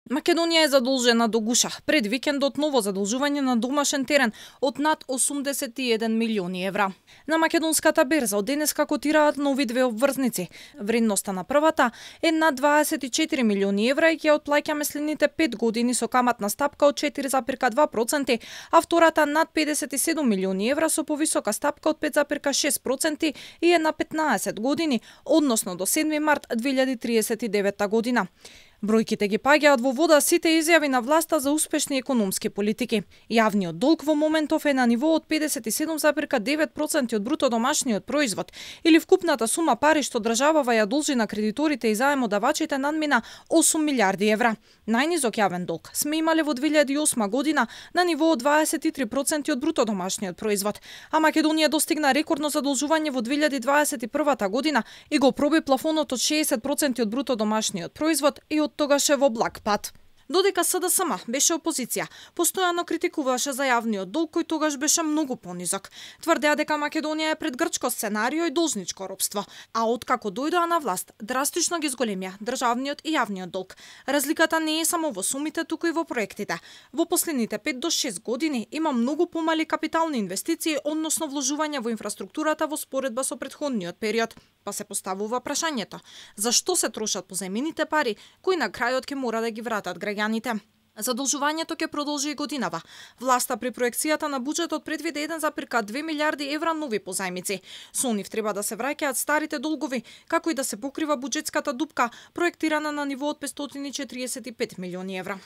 Македонија е задолжена до гуша. Пред викендот ново задолжување на домашен терен од над 81 милиони евра. На македонската берза од денеска котираат нови две обврзници. Вредноста на првата е над 24 милиони евра и ќе отплаќаме следните 5 години со каматна стапка од 4,2%, а втората над 57 милиони евра со повисока стапка од 5,6% и е на 15 години, односно до 7 март 2039 година. Бројките ги паѓаат во вода сите изјави на власта за успешни економски политики. Јавниот долг во моментов е на ниво од 57,9% од бруто домашниот производ, или вкупната сума пари што државава ја должи на кредиторите и заемодавачите надмина 8 милиарди евра. Најнизок јавен долг сме имале во 2008 година на ниво од 23% од бруто домашниот производ, а Македонија достигна рекордно задолжување во 2021 година и го проби плафонот од 60% од бруто домашниот производ и од тогаш е во благ пат. Додека СДСМ беше опозиција, постојано критикуваше за јавниот долг кој тогаш беше многу понизок. Тврдеа дека Македонија е пред грчко сценарио и должничко робство, а откако дојдоа на власт, драстично ги зголемија државниот и јавниот долг. Разликата не е само во сумите, туку и во проектите. Во последните 5 до 6 години има многу помали капитални инвестиции, односно вложување во инфраструктурата во споредба со претходниот период. Па се поставува прашањето: зашто се трошат позајмените пари кои на крајот ќе мора да ги вратат граѓаните? Задолжувањето ќе продолжи и годинава. Власта при проекцијата на буџетот предвиде 1,2 милиарди евра нови позајмици. Со нив треба да се враќаат старите долгови, како и да се покрива буџетската дупка, проектирана на ниво од 545 милиони евра.